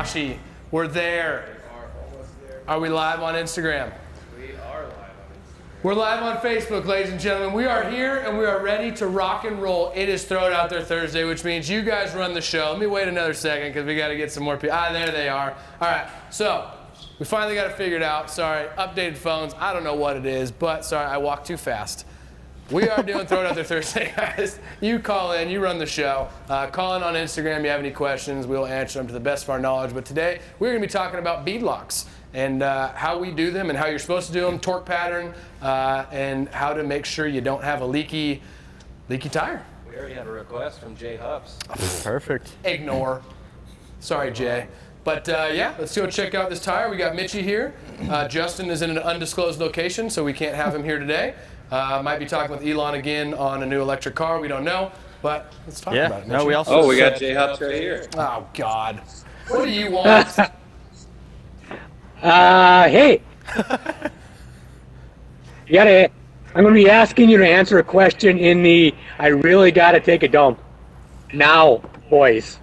Joshy. We're there. Are we live on Instagram? We are live on Instagram. We're live on Facebook, ladies and gentlemen. We are here and we are ready to rock and roll. It is Throw It Out There Thursday, which means you guys run the show. Let me wait another second because we got to get some more people. Ah, there they are. All right, so we finally got it figured out. Sorry, updated phones. I don't know what it is, but sorry, I walked too fast. We are doing Throw It Out There Thursday, guys. You call in, you run the show. Call in on Instagram. You have any questions, we'll answer them to the best of our knowledge. But today, we're going to be talking about beadlocks and how we do them and how you're supposed to do them, torque pattern, and how to make sure you don't have a leaky tire. We already have a request from Jay Hubbs. Perfect. Ignore. Sorry, Jay. But yeah, let's go check out this tire. We got Mitchie here. Justin is in an undisclosed location, so we can't have him here today. Might be talking with Elon again on a new electric car. We don't know, but let's talk about it. Mitchie. No, we also. Oh, we got Jay Hubbs right here. Oh God, what do you want? Hey. I'm going to be asking you to answer a question in the I really got to take a dump now, boys.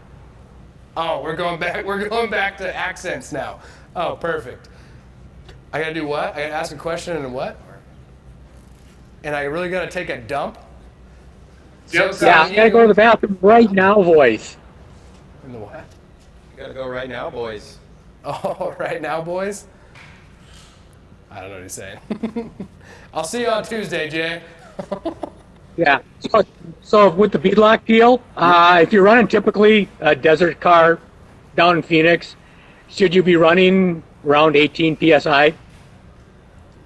Oh, we're going back. We're going back to accents now. Oh, perfect. I gotta do what? I gotta ask a question and what? And I really gotta take a dump? Yeah, I got to go to the bathroom right now, boys. In the what? You gotta go right now, boys. Oh, right now, boys? I don't know what he's saying. I'll see you on Tuesday, Jay. Yeah. So with the beadlock deal, if you're running typically a desert car down in Phoenix, should you be running around 18 psi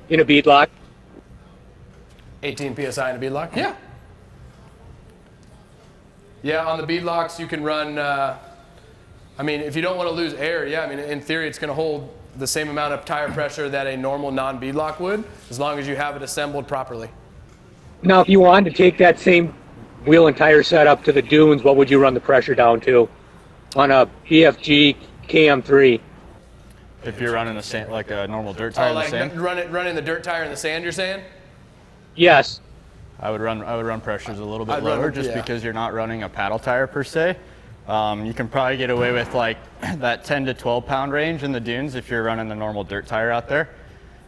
in a beadlock? 18 psi in a beadlock? Yeah. Yeah, on the beadlocks you can run, I mean, if you don't want to lose air, yeah, I mean, in theory it's going to hold the same amount of tire pressure that a normal non-beadlock would, as long as you have it assembled properly. Now, if you wanted to take that same wheel and tire setup to the dunes, what would you run the pressure down to on a BFG KM3? If you're running like a normal dirt tire in the sand? Running the dirt tire in the sand, you're saying? Yes. I would run pressures a little bit lower just because you're not running a paddle tire per se. You can probably get away with like that 10 to 12 pound range in the dunes if you're running the normal dirt tire out there.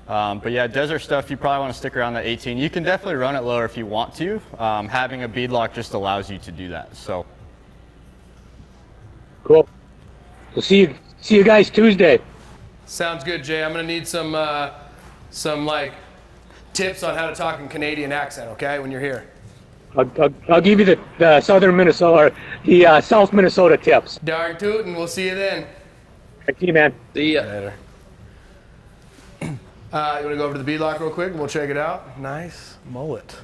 But yeah, desert stuff, you probably want to stick around the 18. You can definitely run it lower if you want to. Having a beadlock just allows you to do that. So. Cool. We'll see you guys Tuesday. Sounds good, Jay. I'm gonna need some like tips on how to talk in Canadian accent, okay, when you're here. I'll give you the southern Minnesota, the South Minnesota tips. Darn tootin', we'll see you then. See you, man. See ya. Later. You want to go over to the beadlock real quick and we'll check it out? Nice mullet.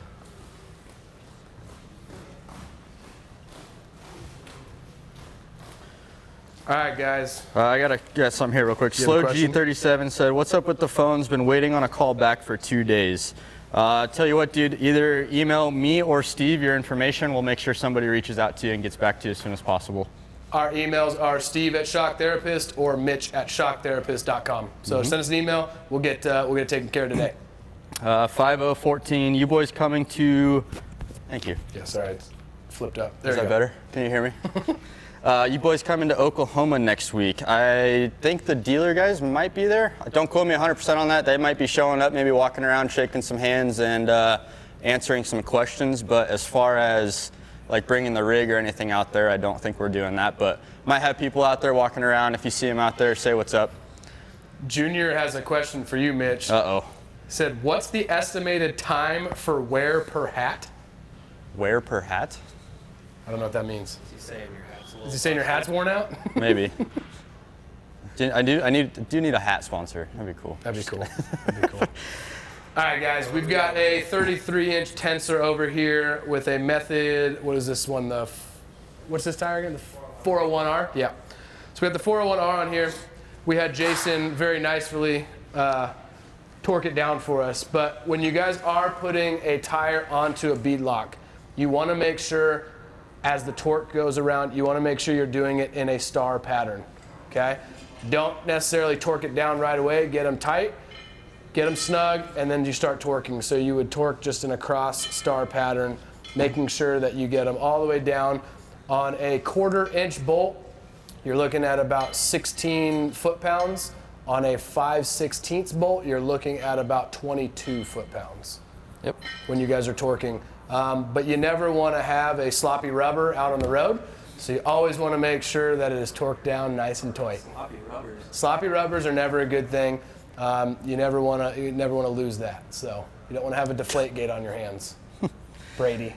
All right, guys. I got some here real quick. Slow G37 said, "What's up with the phones? Been waiting on a call back for 2 days." Tell you what, dude, either email me or Steve your information. We'll make sure somebody reaches out to you and gets back to you as soon as possible. Our emails are steve@shocktherapist or mitch@shocktherapist.com. So send us an email. We'll get it taken care of today. 5014, you boys coming to, thank you. Yeah, sorry, it's flipped up. There Is you that go. better? Can you hear me? You boys coming to Oklahoma next week. I think the dealer guys might be there. Don't quote me 100% on that. They might be showing up, maybe walking around, shaking some hands and answering some questions. But as far as like bringing the rig or anything out there, I don't think we're doing that. But might have people out there walking around. If you see them out there, say what's up. Junior has a question for you, Mitch. Uh-oh. He said, what's the estimated time for wear per hat? Wear per hat? I don't know what that means. Is he saying your hat's a little? Is he saying your hat's worn out? Maybe. I do need a hat sponsor. That'd be cool. That'd be cool. That'd be cool. All right, guys, we've got a 33-inch tensor over here with a method. What is this one? What's this tire again? The 401R? Yeah. So we have the 401R on here. We had Jason very nicely torque it down for us. But when you guys are putting a tire onto a beadlock, you want to make sure, as the torque goes around, you want to make sure you're doing it in a star pattern, okay? Don't necessarily torque it down right away. Get them tight, get them snug, and then you start torquing. So you would torque just in a cross star pattern, making sure that you get them all the way down on a 1/4 inch bolt you're looking at about 16 foot-pounds. On a 5/16 bolt, you're looking at about 22 foot-pounds. Yep. When you guys are torquing. But you never want to have a sloppy rubber out on the road. So you always want to make sure that it is torqued down nice and tight. Sloppy rubbers. Sloppy rubbers are never a good thing. You never want to lose that. So you don't want to have a deflate gate on your hands. Brady.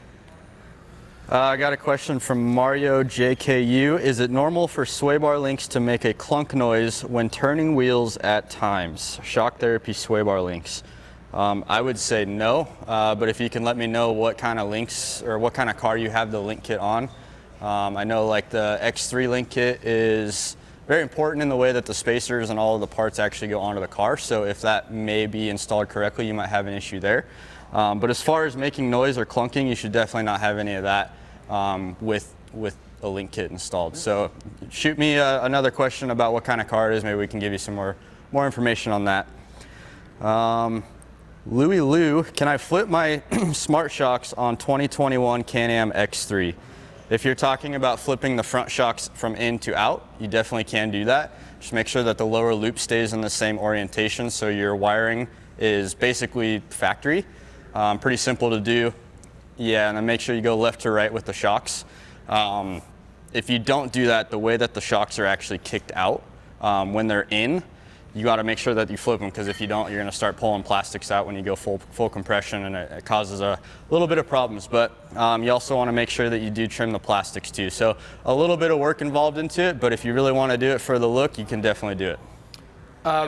I got a question from Mario JKU. Is it normal for sway bar links to make a clunk noise when turning wheels at times? Shock therapy sway bar links. I would say no, but if you can let me know what kind of links or what kind of car you have the link kit on. I know like the X3 link kit is very important in the way that the spacers and all of the parts actually go onto the car. So if that may be installed correctly, you might have an issue there. But as far as making noise or clunking, you should definitely not have any of that with a link kit installed. So shoot me another question about what kind of car it is. Maybe we can give you some more information on that. Louie Lou, can I flip my smart shocks on 2021 Can-Am X3? If you're talking about flipping the front shocks from in to out, you definitely can do that. Just make sure that the lower loop stays in the same orientation so your wiring is basically factory. Pretty simple to do. Yeah, and then make sure you go left to right with the shocks. If you don't do that, the way that the shocks are actually kicked out when they're in, you got to make sure that you flip them, because if you don't, you're going to start pulling plastics out when you go full compression, and it causes a little bit of problems. But you also want to make sure that you do trim the plastics too. So a little bit of work involved into it, but if you really want to do it for the look, you can definitely do it.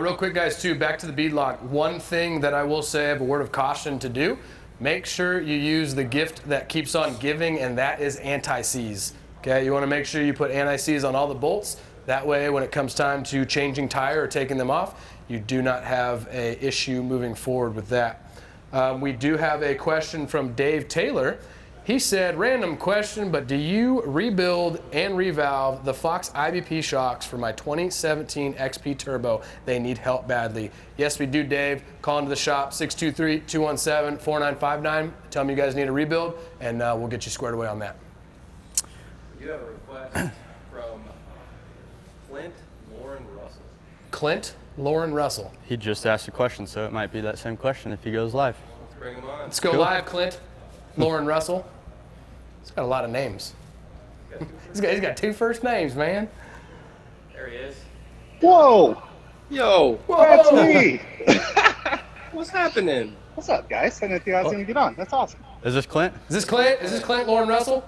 Real quick, guys, too, back to the beadlock. One thing that I will say, I have a word of caution to do. Make sure you use the gift that keeps on giving, and that is anti-seize. Okay, you want to make sure you put anti-seize on all the bolts. That way, when it comes time to changing tire or taking them off, you do not have an issue moving forward with that. We do have a question from Dave Taylor. He said, random question, but do you rebuild and revalve the Fox IBP shocks for my 2017 XP Turbo? They need help badly. Yes, we do, Dave. Call into the shop, 623-217-4959. Tell them you guys need a rebuild, and we'll get you squared away on that. You have a request from Clint Lauren Russell. Clint Lauren Russell. He just asked a question, so it might be that same question if he goes live. Let's bring him on. Let's go live, Clint. Lauren Russell. He's got a lot of names. He's got two first names, man. There he is. Whoa! Yo, That's me! what's happening? What's up, guys? I didn't think I was going to get on. That's awesome. Is this Clint? Is this Clint? Is this Clint Lauren Russell?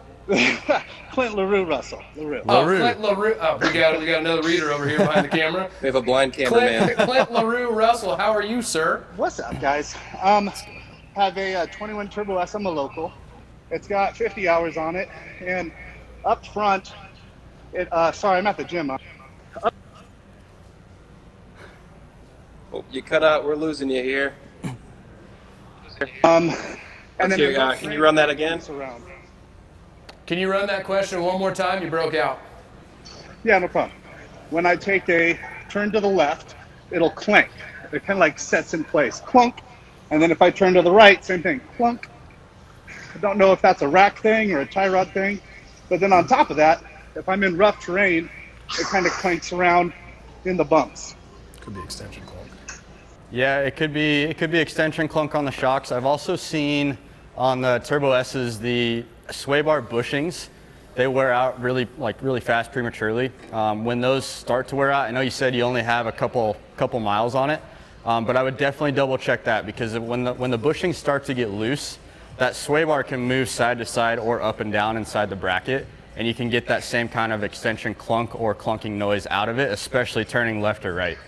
Clint LaRue Russell. LaRue. Oh, Clint LaRue. Oh, we got another reader over here behind the camera. We have a blind cameraman. Clint LaRue Russell, how are you, sir? What's up, guys? Have a 21 Turbo S. I'm a local. It's got 50 hours on it, and up front, sorry, I'm at the gym. Oh, you cut out. We're losing you here. And then Can you run that again? Around. Can you run that question one more time? You broke out. Yeah, no problem. When I take a turn to the left, it'll clank. It kind of like sets in place. Clunk. And then if I turn to the right, same thing. Clunk. I don't know if that's a rack thing or a tie rod thing. But then on top of that, if I'm in rough terrain, it kind of clanks around in the bumps. Could be extension clunk. Yeah, it could be extension clunk on the shocks. I've also seen on the Turbo S's the sway bar bushings. They wear out really fast prematurely. When those start to wear out, I know you said you only have a couple miles on it, but I would definitely double check that, because when the bushings start to get loose, that sway bar can move side to side or up and down inside the bracket, and you can get that same kind of extension clunk or clunking noise out of it, especially turning left or right.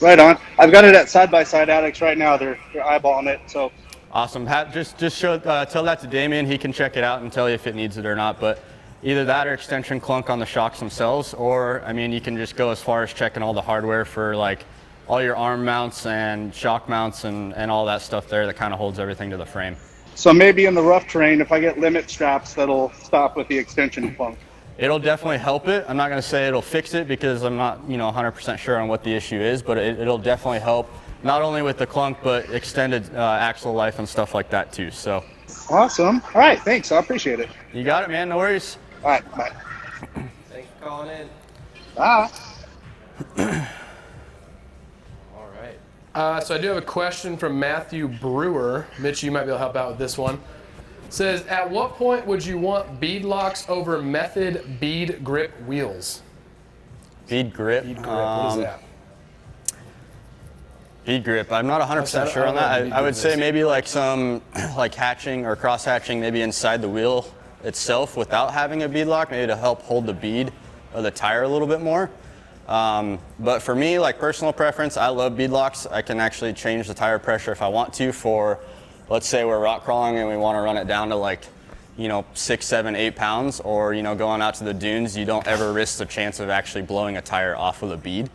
Right on. I've got it at side-by-side addicts right now. They're eyeballing it. So Awesome. Just tell that to Damien. He can check it out and tell you if it needs it or not. But either that or extension clunk on the shocks themselves, or I mean, you can just go as far as checking all the hardware for like all your arm mounts and shock mounts and all that stuff there that kind of holds everything to the frame. So maybe in the rough terrain, if I get limit straps, that'll stop with the extension clunk. It'll definitely help it. I'm not going to say it'll fix it, because I'm not 100% sure on what the issue is, but it'll definitely help, not only with the clunk, but extended axle life and stuff like that too. So Awesome. All right, thanks. I appreciate it. you got it, man. No worries. All right, bye. Thanks for calling in. Ah. All right. So I do have a question from Matthew Brewer. Mitch, you might be able to help out with this one. It says, at what point would you want beadlocks over method bead grip wheels? Bead grip. Bead grip, what is that? Bead grip. I'm not 100% sure on that. I would say maybe like some like hatching or cross hatching maybe inside the wheel itself without having a beadlock, maybe to help hold the bead of the tire a little bit more. But for me, like personal preference, I love beadlocks. I can actually change the tire pressure if I want to for, let's say we're rock crawling and we want to run it down to like, 6, 7, 8 pounds, or, going out to the dunes, you don't ever risk the chance of actually blowing a tire off with a bead.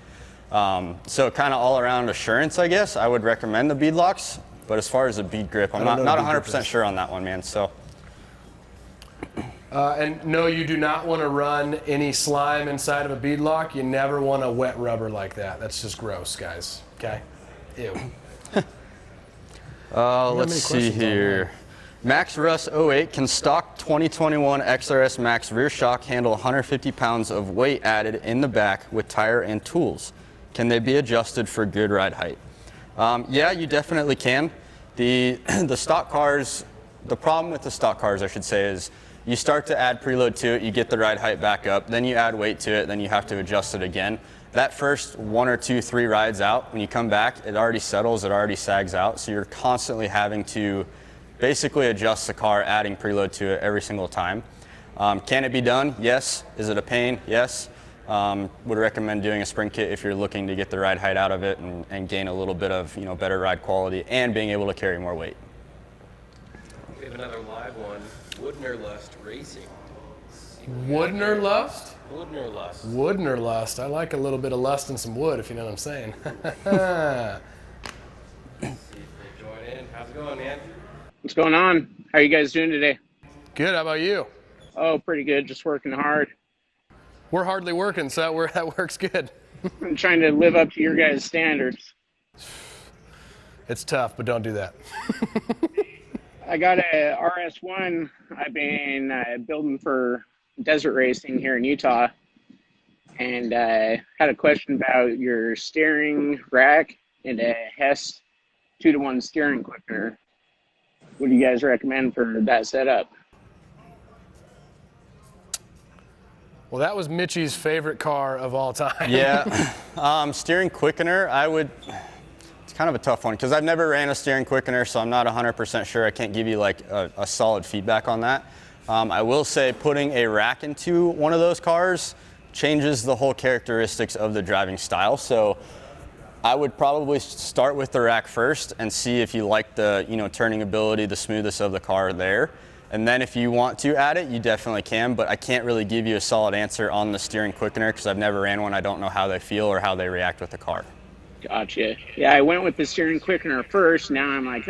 So kind of all around assurance, I guess, I would recommend the beadlocks. But as far as the bead grip, I'm not 100% sure on that one, man. So. And no, you do not want to run any slime inside of a beadlock. You never want a wet rubber like that. That's just gross, guys. Okay? Ew. Let's see here. Max Russ 08 can stock 2021 XRS Max rear shock handle 150 pounds of weight added in the back with tire and tools. Can they be adjusted for good ride height? Yeah, you definitely can. The stock cars, the problem with the stock cars, I should say, is you start to add preload to it, you get the ride height back up, then you add weight to it, then you have to adjust it again. That first 1 or 2, 3 rides out, when you come back, it already settles, it already sags out, so you're constantly having to basically adjust the car, adding preload to it every single time. Can it be done? Yes. Is it a pain? Yes. Would recommend doing a spring kit if you're looking to get the ride height out of it and gain a little bit of better ride quality and being able to carry more weight. We have another live one. Woodner Lust Racing. Woodner Lust? Woodner Lust. Woodner Lust. I like a little bit of lust and some wood, if you know what I'm saying. See if they join in. How's it going, man? What's going on? How are you guys doing today? Good. How about you? Oh, pretty good. Just working hard. We're hardly working, so that works good. I'm trying to live up to your guys' standards. It's tough, but don't do that. I got a RS1 I've been building for desert racing here in Utah. And had a question about your steering rack and a Hess 2-to-1 steering quickener. What do you guys recommend for that setup? Well, that was Mitchie's favorite car of all time. Yeah, steering quickener, it's kind of a tough one because I've never ran a steering quickener, so I'm not 100% sure. I can't give you like a solid feedback on that. I will say putting a rack into one of those cars changes the whole characteristics of the driving style. So I would probably start with the rack first and see if you like the turning ability, the smoothness of the car there. And then if you want to add it, you definitely can, but I can't really give you a solid answer on the steering quickener because I've never ran one. I don't know how they feel or how they react with the car. Gotcha. Yeah, I went with the steering quickener first. Now I'm like,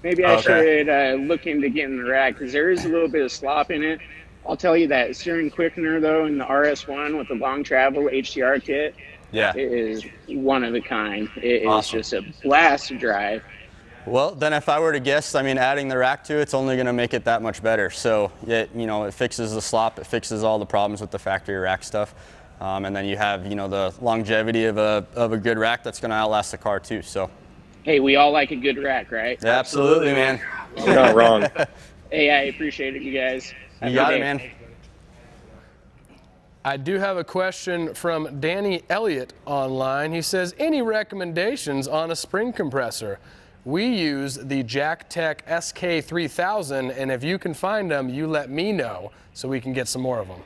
maybe I should look into getting the rack because there is a little bit of slop in it. I'll tell you that steering quickener, though, in the RS1 with the long travel HDR kit, it is one of a kind. It is just a blast to drive. Well, then if I were to guess, adding the rack to it's only going to make it that much better. So, it fixes the slop, it fixes all the problems with the factory rack stuff. And then you have, the longevity of a good rack that's going to outlast the car too. So, hey, we all like a good rack, right? Absolutely, man. You're not wrong. Hey, I appreciate it, you guys. You got it, man. I do have a question from Danny Elliott online. He says, any recommendations on a spring compressor? We use the JackTech SK3000, and if you can find them, you let me know so we can get some more of them.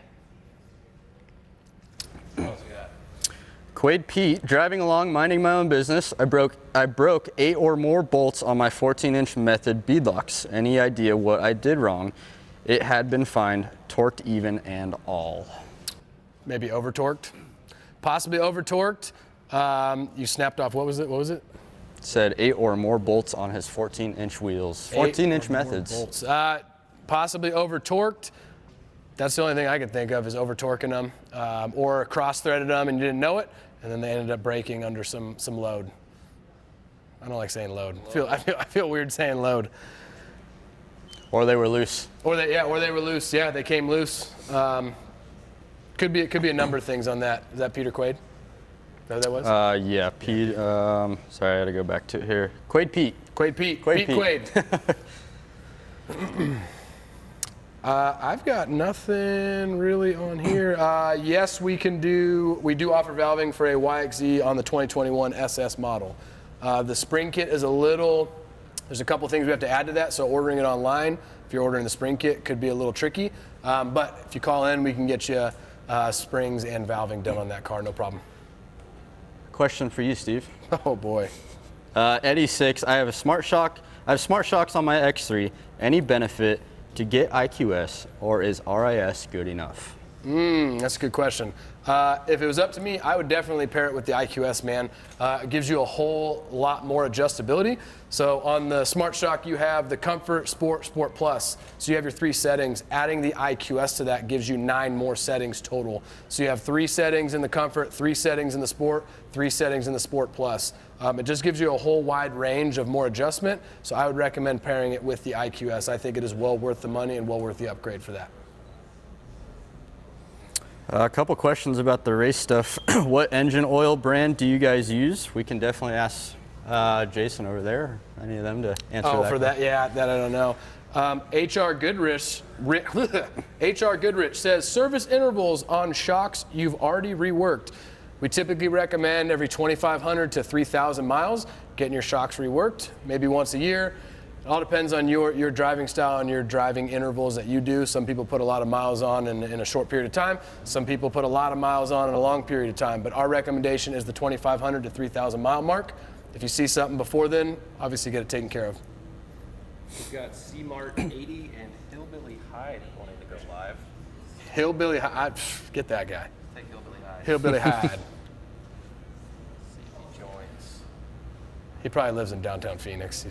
Quaid Pete, driving along, minding my own business, I broke 8 or more bolts on my 14-inch method beadlocks. Any idea what I did wrong? It had been fine, torqued even and all. Maybe over-torqued? Possibly over-torqued. You snapped off, what was it? It said 8 or more bolts on his 14-inch wheels. 14-inch methods. Bolts. Possibly over-torqued. That's the only thing I can think of is over-torquing them. Or cross-threaded them and you didn't know it, and then they ended up breaking under some load. I don't like saying load. I feel weird saying load. Or they were loose. Or they were loose. Yeah, they came loose. Could be a number of things on that. Is that Peter Quaid? Is that what that was? Yeah, Pete. Sorry, I had to go back to it here. Quaid Pete. Quaid Pete. Quaid Pete Pete. Quaid. I've got nothing really on here. Yes, we do offer valving for a YXZ on the 2021 SS model. The spring kit is there's a couple things we have to add to that, so ordering it online, if you're ordering the spring kit, could be a little tricky. But if you call in, we can get you springs and valving done on that car, no problem. Question for you, Steve. Oh boy. Eddie 6, I have smart shocks on my X3. Any benefit to get IQS, or is RIS good enough? That's a good question. If it was up to me, I would definitely pair it with the IQS, man. It gives you a whole lot more adjustability. So on the Smart Shock, you have the Comfort, Sport, Sport Plus. So you have your 3 settings. Adding the IQS to that gives you 9 more settings total. So you have 3 settings in the Comfort, 3 settings in the Sport, 3 settings in the Sport Plus. It just gives you a whole wide range of more adjustment. So I would recommend pairing it with the IQS. I think it is well worth the money and well worth the upgrade for that. A couple questions about the race stuff. What engine oil brand do you guys use? We can definitely ask Jason over there, any of them to answer that. Oh, for that, yeah, that I don't know. HR Goodrich says, service intervals on shocks you've already reworked. We typically recommend every 2,500 to 3,000 miles, getting your shocks reworked, maybe once a year. It all depends on your driving style and your driving intervals that you do. Some people put a lot of miles on in a short period of time. Some people put a lot of miles on in a long period of time. But our recommendation is the 2,500 to 3,000 mile mark. If you see something before then, obviously get it taken care of. We've got C-Mart 80 and Hillbilly Hyde wanting to go live. Hillbilly Hyde, get that guy. Take Hillbilly Hyde. Hillbilly Hyde. See if he joins. He probably lives in downtown Phoenix.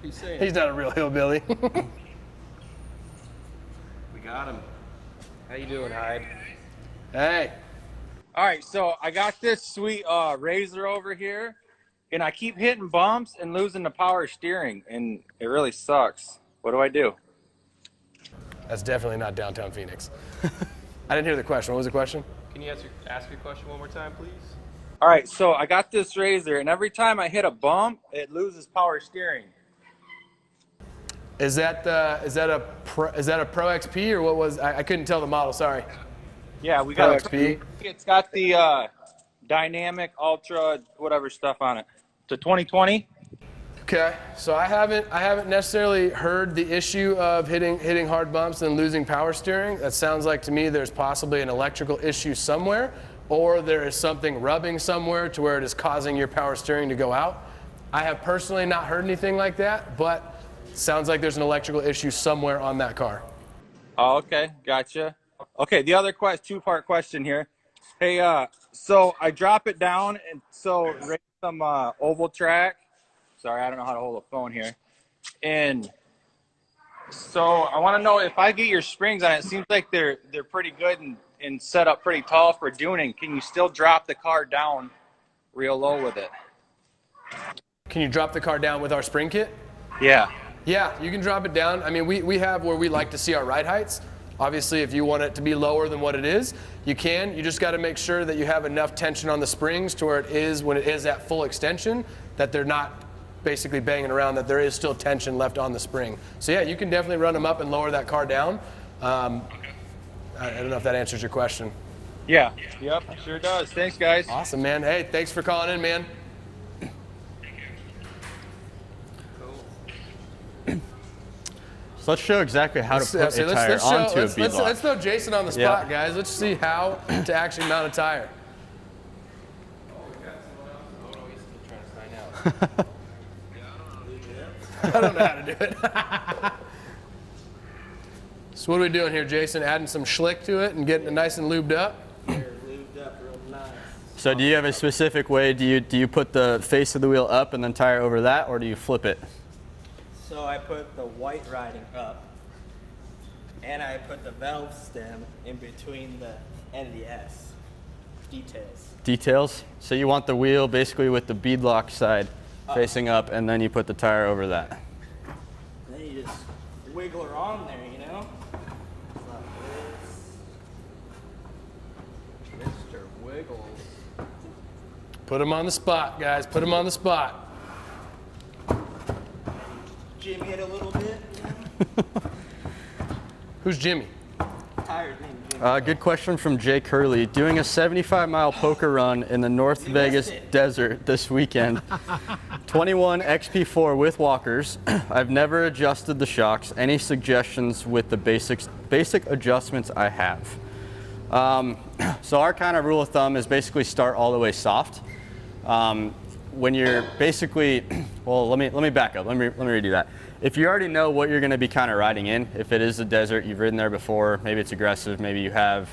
He's not a real hillbilly. We got him. How you doing, Hyde? Hey. All right, so I got this sweet razor over here, and I keep hitting bumps and losing the power steering, and it really sucks. What do I do? That's definitely not downtown Phoenix. I didn't hear the question. What was the question? Can you ask your question one more time, please? All right, so I got this razor, and every time I hit a bump, it loses power steering. Is that a Pro XP or what was? I couldn't tell the model. Sorry. Yeah, we got Pro XP. It's got the dynamic ultra whatever stuff on it. To 2020. Okay, so I haven't necessarily heard the issue of hitting hard bumps and losing power steering. That sounds like to me there's possibly an electrical issue somewhere, or there is something rubbing somewhere to where it is causing your power steering to go out. I have personally not heard anything like that, but it sounds like there's an electrical issue somewhere on that car. Oh, okay, gotcha. Okay, the other two-part question here. Hey, so I drop it down, and so race some oval track. Sorry, I don't know how to hold a phone here. And so I want to know if I get your springs on it. It seems like they're pretty good and set up pretty tall for duning. Can you still drop the car down real low with it? Can you drop the car down with our spring kit? Yeah. Yeah, you can drop it down. I mean, we have where we like to see our ride heights. Obviously, if you want it to be lower than what it is, you can. You just got to make sure that you have enough tension on the springs to where it is, when it is at full extension, that they're not basically banging around, that there is still tension left on the spring. So yeah, you can definitely run them up and lower that car down. I don't know if that answers your question. Yeah. Yep, sure does. Thanks, guys. Awesome, man. Hey, thanks for calling in, man. So let's show exactly how to put a tire onto a beadlock. Let's throw Jason on the spot, guys. Let's see how to actually mount a tire. I don't know how to do it. So what are we doing here, Jason? Adding some schlick to it and getting it nice and lubed up? Lubed up real nice. So do you have a specific way? Do you put the face of the wheel up and then tire over that, or do you flip it? So I put the white riding up, and I put the valve stem in between the N and the S. Details. Details? So you want the wheel basically with the beadlock side facing up, and then you put the tire over that. Then you just wiggle her on there, you know? Like this. Mr. Wiggles. Put him on the spot, guys. Put him on the spot. Jimmy it a little bit. Who's Jimmy? Tired name Jimmy. Good question from Jay Curley. Doing a 75-mile poker run in the North Vegas desert this weekend. 21 XP4 with walkers. I've never adjusted the shocks. Any suggestions with the basic adjustments I have? So our kind of rule of thumb is basically start all the way soft. When you're basically, well, let me back up. Let me redo that. If you already know what you're going to be kind of riding in, if it is a desert, you've ridden there before, maybe it's aggressive, maybe you have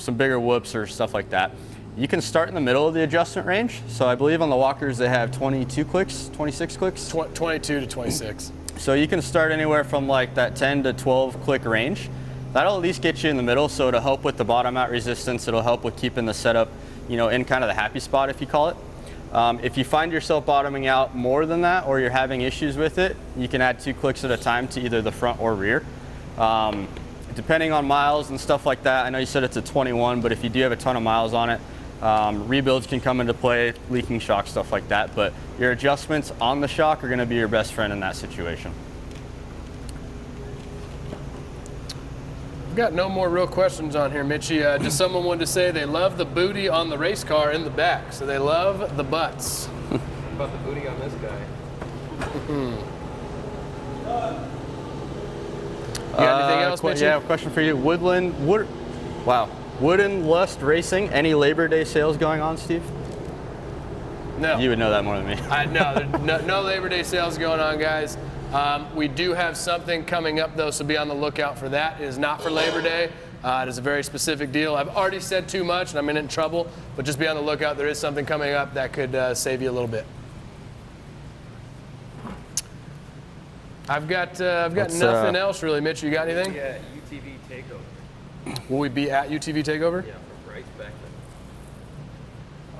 some bigger whoops or stuff like that, you can start in the middle of the adjustment range. So I believe on the walkers they have 22 clicks, 26 clicks? 22 to 26. So you can start anywhere from like that 10 to 12 click range. That'll at least get you in the middle, so it'll help with the bottom out resistance. It'll help with keeping the setup, you know, in kind of the happy spot, if you call it. If you find yourself bottoming out more than that, or you're having issues with it, you can add 2 clicks at a time to either the front or rear. Depending on miles and stuff like that, I know you said it's a 21, but if you do have a ton of miles on it, rebuilds can come into play, leaking shock, stuff like that. But your adjustments on the shock are going to be your best friend in that situation. We've got no more real questions on here, Mitchie. Just someone wanted to say they love the booty on the race car in the back, so they love the butts. What about the booty on this guy? You got anything else, Mitchie? Yeah, question for you. Wooden Lust Racing. Any Labor Day sales going on, Steve? No. You would know that more than me. No Labor Day sales going on, guys. We do have something coming up, though, so be on the lookout for that. It is not for Labor Day. It is a very specific deal. I've already said too much, and I'm in trouble, but just be on the lookout. There is something coming up that could save you a little bit. I've got nothing else, really. Mitch, you got anything? Yeah, UTV Takeover. Will we be at UTV Takeover? Yeah, from Bryce Beckman.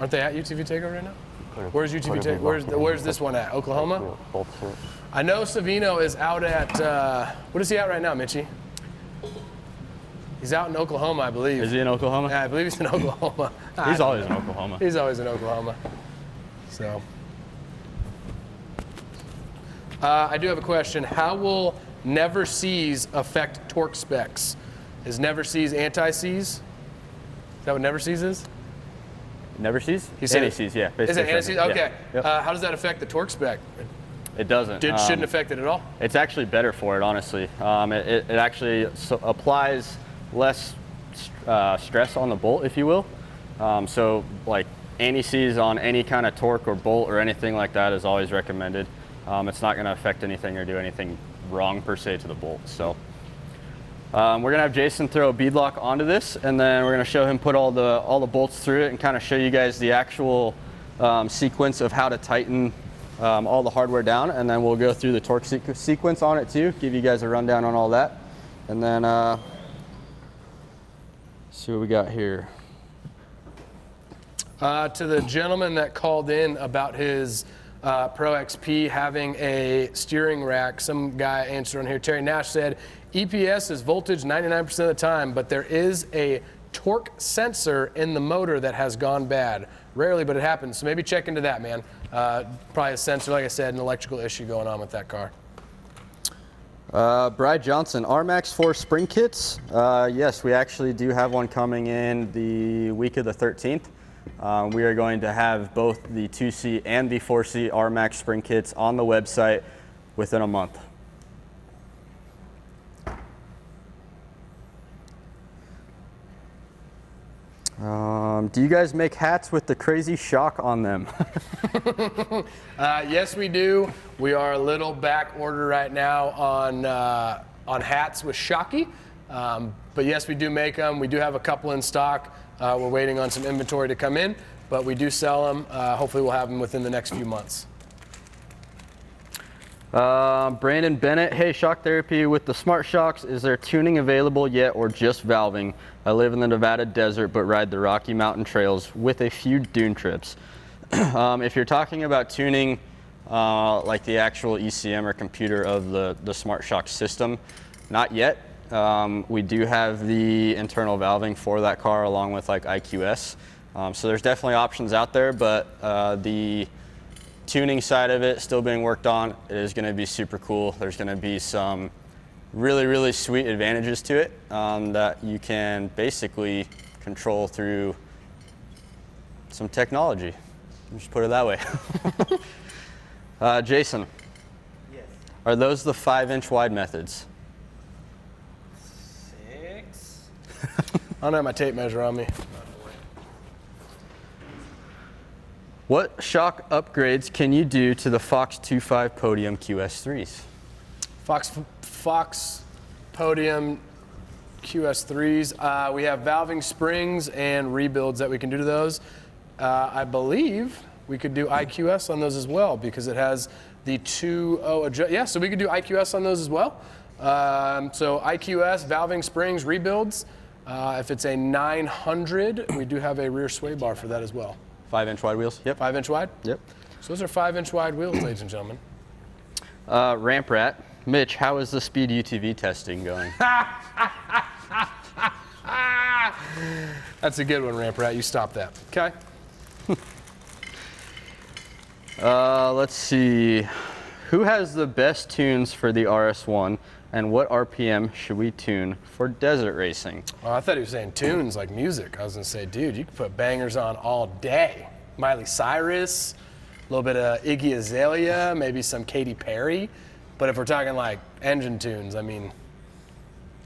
Aren't they at UTV Takeover right now? Where's UTV Takeover? Where's this one at? Oklahoma? I know Savino is out at, what is he at right now, Mitchie? He's out in Oklahoma, I believe. Is he in Oklahoma? Yeah, I believe he's in Oklahoma. He's always in Oklahoma. He's always in Oklahoma. So, I do have a question. How will never seize affect torque specs? Is never seize anti-seize? Is that what never seize is? Never seize? He said Anti-seize, yeah. Is it anti-seize? Okay. Yep. How does that affect the torque spec? It doesn't. Shouldn't affect it at all? It's actually better for it, honestly. It actually applies less stress on the bolt, if you will. So like anti-seize on any kind of torque or bolt or anything like that is always recommended. It's not going to affect anything or do anything wrong per se to the bolt. So we're going to have Jason throw a beadlock onto this, and then we're going to show him put all the bolts through it and kind of show you guys the actual sequence of how to tighten all the hardware down, and then we'll go through the torque sequence on it too, give you guys a rundown on all that, and then see what we got here. To the gentleman that called in about his Pro XP having a steering rack, some guy answered on here. Terry Nash said, EPS is voltage 99% of the time, but there is a torque sensor in the motor that has gone bad. Rarely, but it happens. So maybe check into that, man. Probably a sensor, like I said, an electrical issue going on with that car. Bride Johnson, RMAX 4 spring kits. Yes, we actually do have one coming in the week of the 13th. We are going to have both the 2C and the 4C RMAX spring kits on the website within a month. Do you guys make hats with the crazy shock on them? Yes, we do. We are a little back order right now on hats with Shocky. But yes, we do make them. We do have a couple in stock. We're waiting on some inventory to come in, but we do sell them. Hopefully we'll have them within the next few months. Brandon Bennett, hey, shock therapy with the smart shocks. Is there tuning available yet or just valving? I live in the Nevada desert but ride the Rocky Mountain trails with a few dune trips. If you're talking about tuning like the actual ECM or computer of the smart shock system, not yet. We do have the internal valving for that car along with like IQS. So there's definitely options out there, but the tuning side of it still being worked on. It is going to be super cool. There's going to be some really, really sweet advantages to it that you can basically control through some technology. Just put it that way. Jason, Yes. are those the 5-inch wide methods? 6. I don't have my tape measure on me. What shock upgrades can you do to the Fox 2.5 Podium QS3s? Fox Podium QS3s. We have valving springs and rebuilds that we can do to those. I believe we could do IQS on those as well because it has the 2.0 adjust. Yeah, so we could do IQS on those as well. So IQS, valving springs, rebuilds. If it's a 900, we do have a rear sway bar for that as well. 5-inch wide wheels? Yep. 5-inch wide? Yep. So those are 5-inch wide wheels, ladies and gentlemen. Ramp Rat. Mitch, how is the speed UTV testing going? That's a good one, Ramp Rat. You stop that. Okay. Let's see. Who has the best tunes for the RS1 and what RPM should we tune for desert racing? Oh, I thought he was saying tunes like music. I was going to say, dude, you can put bangers on all day. Miley Cyrus, a little bit of Iggy Azalea, maybe some Katy Perry. But if we're talking like engine tunes, I mean,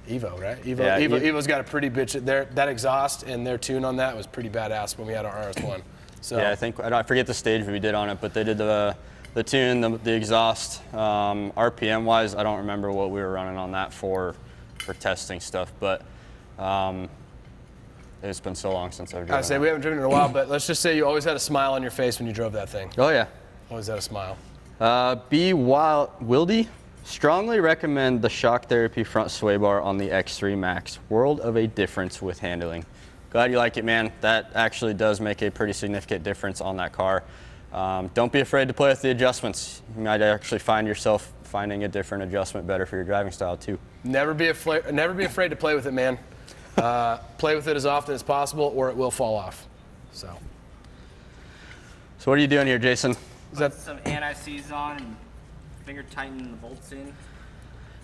Evo, right? Evo's got a pretty bitch. That exhaust and their tune on that was pretty badass when we had our RS1. So yeah, I forget the stage we did on it, but they did the tune, the exhaust. RPM wise, I don't remember what we were running on that for testing stuff, but it's been so long since I've driven. I say we haven't driven in a while, but let's just say you always had a smile on your face when you drove that thing. Oh yeah. Always had a smile. Wildy, strongly recommend the shock therapy front sway bar on the X3 Max. World of a difference with handling. Glad you like it, man. That actually does make a pretty significant difference on that car. Don't be afraid to play with the adjustments. You might actually find yourself finding a different adjustment better for your driving style too. Never be afraid to play with it, man. Play with it as often as possible or it will fall off. So what are you doing here, Jason? Put some anti-seize on and finger tighten the bolts in.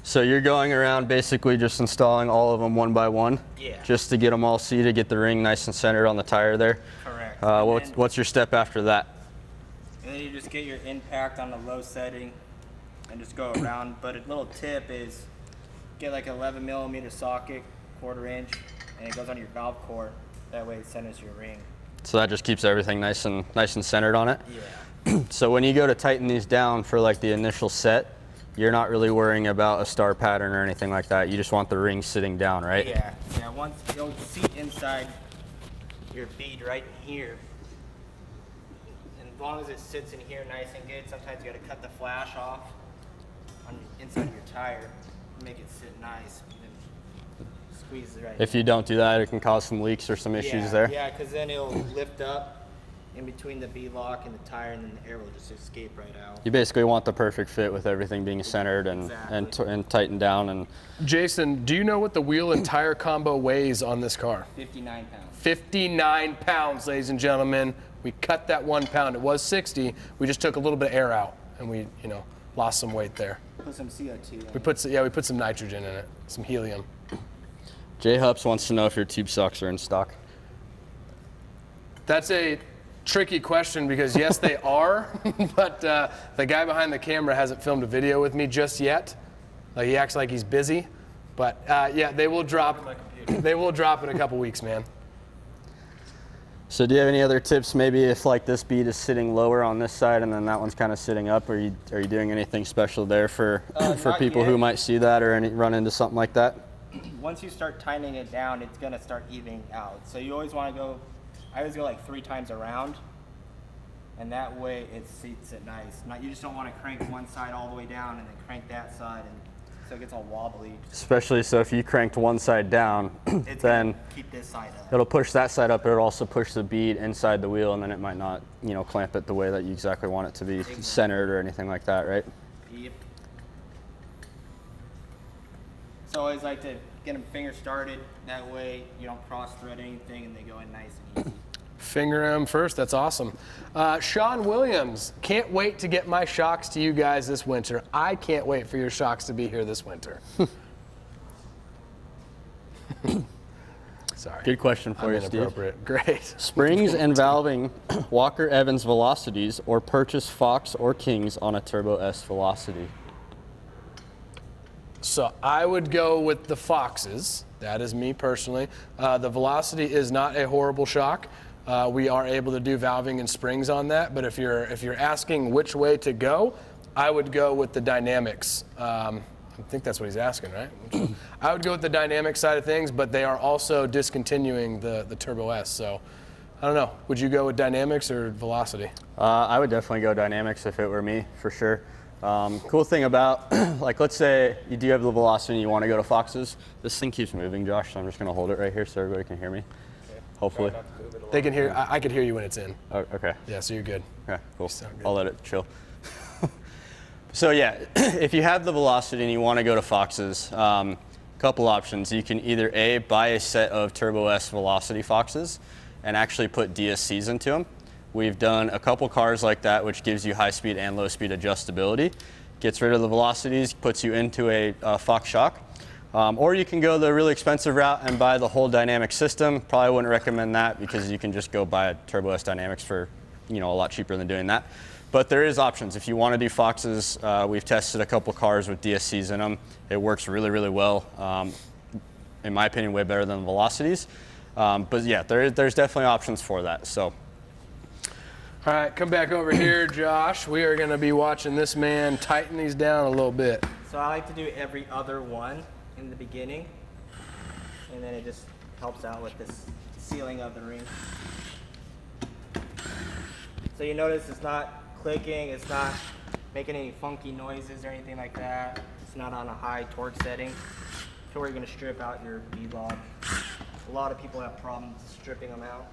So you're going around basically just installing all of them one by one? Yeah. Just to get them all seated, get the ring nice and centered on the tire there? Correct. What's your step after that? And then you just get your impact on the low setting and just go around. But a little tip is get like an 11 millimeter socket, 1/4 inch, and it goes on your valve core. That way it centers your ring. So that just keeps everything nice and centered on it? Yeah. So when you go to tighten these down for like the initial set, you're not really worrying about a star pattern or anything like that. You just want the ring sitting down, right? Yeah. Once you'll see inside your bead right here. And as long as it sits in here nice and good, sometimes you got to cut the flash off on inside your tire, make it sit nice, and then squeeze it right. If you don't do that, it can cause some leaks or some issues there. Yeah, because then it'll lift up in between the beadlock and the tire, and then the air will just escape right out. You basically want the perfect fit with everything being centered and and tightened down. And Jason, do you know what the wheel and tire combo weighs on this car? 59 pounds. 59 pounds, ladies and gentlemen. We cut that 1 pound. It was 60. We just took a little bit of air out, and we, lost some weight there. Put some CO2. We put some nitrogen in it, some helium. Jay Hups wants to know if your tube socks are in stock. That's a tricky question because yes, they are, but the guy behind the camera hasn't filmed a video with me just yet. He acts like he's busy, but yeah, they will drop. They will drop in a couple weeks, man. So do you have any other tips? Maybe if like this bead is sitting lower on this side and then that one's kind of sitting up, are you doing anything special there for people who might see that or run into something like that? Once you start tightening it down, it's gonna start evening out. So you always want to go. I always go like 3 times around, and that way it seats it nice. You just don't want to crank one side all the way down and then crank that side, and so it gets all wobbly. Especially so if you cranked one side down, then keep this side up. It'll push that side up. It'll also push the bead inside the wheel, and then it might not, clamp it the way that you exactly want it to be centered or anything like that, right? Yep. So I always like to get them finger started. That way you don't cross thread anything and they go in nice and easy. Finger them first. That's awesome. Sean Williams, can't wait to get my shocks to you guys this winter. I can't wait for your shocks to be here this winter. Sorry. Good question for you, Steve. Inappropriate. Great. Springs and valving Walker Evans velocities or purchase Fox or Kings on a Turbo S Velocity? So I would go with the Foxes. That is me personally. The Velocity is not a horrible shock. We are able to do valving and springs on that. But if you're asking which way to go, I would go with the Dynamics. I think that's what he's asking, right? I would go with the dynamic side of things, but they are also discontinuing the Turbo S. So I don't know. Would you go with Dynamics or Velocity? I would definitely go Dynamics if it were me, for sure. Cool thing about, like, let's say you do have the Velocity and you want to go to Fox's. This thing keeps moving, Josh, so I'm just going to hold it right here so everybody can hear me. Okay. Hopefully. They can hear. I could hear you when it's in. Oh, okay. Yeah, so you're good. Okay, cool. Sound good. I'll let it chill. So yeah, if you have the Velocity and you want to go to Fox's, couple options. You can either A, buy a set of Turbo S Velocity Foxes and actually put DSCs into them. We've done a couple cars like that, which gives you high speed and low speed adjustability. Gets rid of the velocities, puts you into a Fox shock. Or you can go the really expensive route and buy the whole dynamic system. Probably wouldn't recommend that because you can just go buy a Turbo S Dynamics for, a lot cheaper than doing that. But there is options. If you want to do Foxes, we've tested a couple cars with DSCs in them. It works really, really well. In my opinion, way better than the Velocities. But yeah, there's definitely options for that. So. All right, come back over here, Josh. We are going to be watching this man tighten these down a little bit. So I like to do every other one in the beginning, and then it just helps out with this sealing of the ring. So you notice it's not clicking, it's not making any funky noises or anything like that. It's not on a high torque setting to where you're going to strip out your beadlock. A lot of people have problems stripping them out.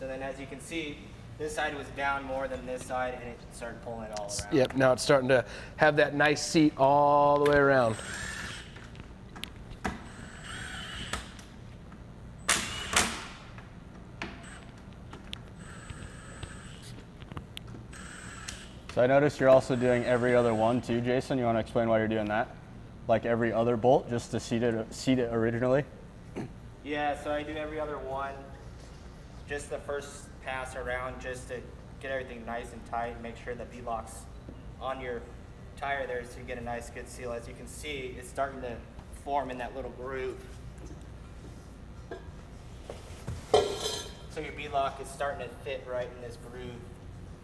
So then as you can see, this side was down more than this side and it started pulling it all around. Yep, now it's starting to have that nice seat all the way around. So I noticed you're also doing every other one too, Jason. You want to explain why you're doing that? Like every other bolt, just to seat it originally? Yeah, so I do every other one, just the first pass around, just to get everything nice and tight and make sure the beadlock's on your tire there so you get a nice good seal. As you can see, it's starting to form in that little groove. So your beadlock is starting to fit right in this groove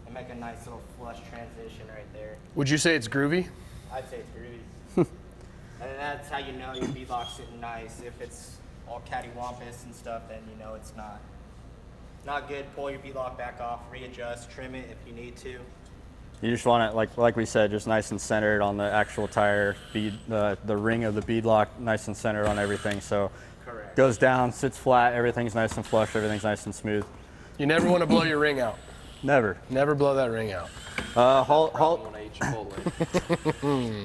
and make a nice little flush transition right there. Would you say it's groovy? I'd say it's groovy. And then that's how you know your beadlock's sitting nice. If it's all cattywampus and stuff, then you know it's not good. Pull your beadlock back off, readjust, trim it if you need to. You just want it, like we said, just nice and centered on the actual tire, the ring of the beadlock, nice and centered on everything. So Correct. Goes down, sits flat, everything's nice and flush, everything's nice and smooth. You never want to blow your ring out. Never. Never blow that ring out.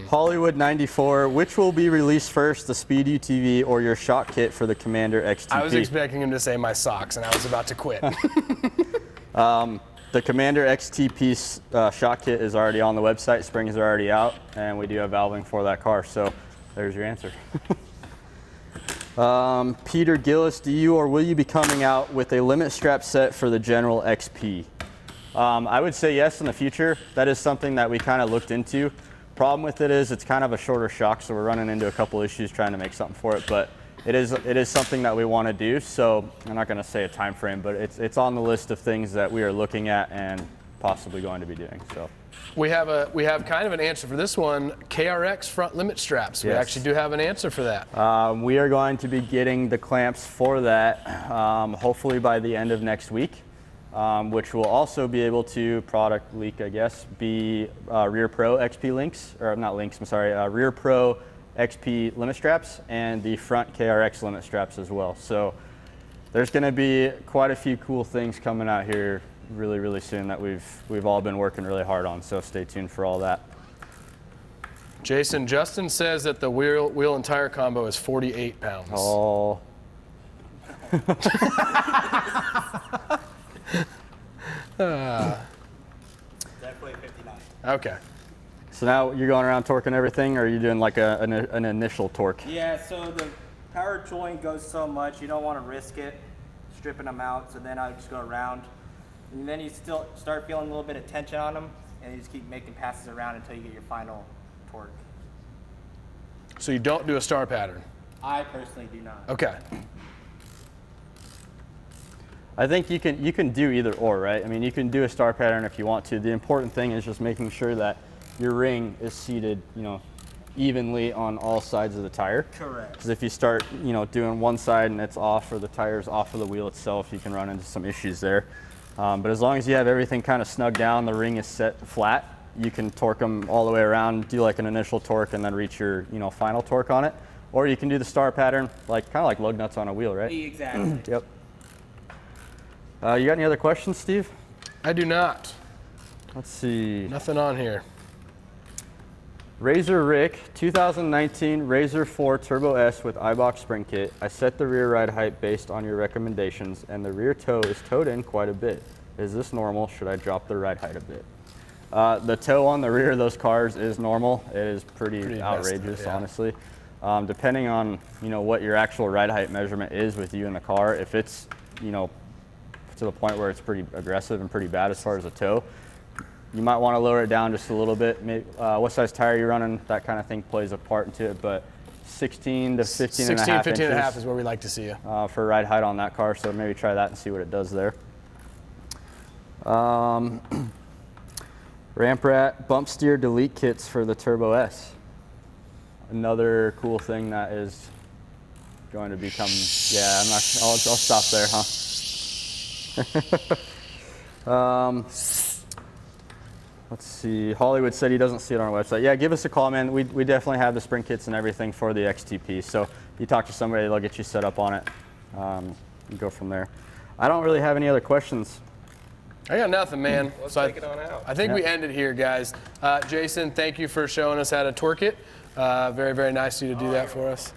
Hollywood 94, which will be released first, the Speed UTV or your shock kit for the Commander XTP? I was expecting him to say my socks, and I was about to quit. The Commander XTP shock kit is already on the website, springs are already out, and we do have valving for that car, so there's your answer. Peter Gillis, do you or will you be coming out with a limit strap set for the General XP? I would say yes in the future. That is something that we kind of looked into. Problem with it is it's kind of a shorter shock, so we're running into a couple issues trying to make something for it, but it is something that we want to do. So I'm not going to say a time frame, but it's on the list of things that we are looking at and possibly going to be doing. So We have kind of an answer for this one. KRX front limit straps. We Yes. actually do have an answer for that. we are going to be getting the clamps for that hopefully by the end of next week, which will also be able to, product leak I guess, be Rear Pro XP links, or not links, I'm sorry, Rear Pro XP limit straps and the front KRX limit straps as well. So there's going to be quite a few cool things coming out here really, really soon that we've all been working really hard on. So stay tuned for all that. Justin says that the wheel and tire combo is 48 pounds. Oh. Definitely 59. Okay. So now you're going around torquing everything, or are you doing like an initial torque? Yeah, so the power joint goes so much, you don't want to risk it, stripping them out, so then I just go around. And then you still start feeling a little bit of tension on them, and you just keep making passes around until you get your final torque. So you don't do a star pattern? I personally do not. Okay. I think you can do either or, right? I mean, you can do a star pattern if you want to. The important thing is just making sure that your ring is seated, evenly on all sides of the tire. Correct. Because if you start, doing one side and it's off, or the tire's off of the wheel itself, you can run into some issues there. But as long as you have everything kind of snug down, the ring is set flat, you can torque them all the way around, do like an initial torque, and then reach your, final torque on it. Or you can do the star pattern, kind of like lug nuts on a wheel, right? Exactly. Yep. You got any other questions, Steve? I do not. Let's see. Nothing on here. Razor Rick, 2019 Razor 4 Turbo S with iBox spring kit. I set the rear ride height based on your recommendations, and the rear toe is towed in quite a bit. Is this normal? Should I drop the ride height a bit? The toe on the rear of those cars is normal. It is pretty outrageous, yeah. honestly. Depending on what your actual ride height measurement is with you in the car, if it's to the point where it's pretty aggressive and pretty bad as far as the toe, you might want to lower it down just a little bit. Maybe, what size tire you're running, that kind of thing plays a part into it, but 16 to 15 and a half 15 and a half inches is where we like to see you. for ride height on that car, so maybe try that and see what it does there. Ramp Rat bump steer delete kits for the Turbo S. Another cool thing that is going to become, I'll stop there, huh? Let's see. Hollywood said he doesn't see it on our website. Yeah, give us a call, man. We definitely have the spring kits and everything for the XTP. So you talk to somebody, they'll get you set up on it. You go from there. I don't really have any other questions. I got nothing, man. Let's So take it on out. I think we end it here, guys. Jason, thank you for showing us how to torque it. Very, very nice of you to do that for us.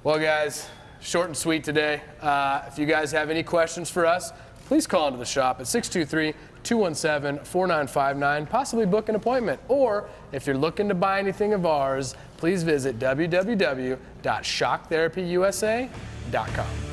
Well, guys, short and sweet today. If you guys have any questions for us, please call into the shop at 623-217-4959, possibly book an appointment. Or if you're looking to buy anything of ours, please visit www.shocktherapyusa.com.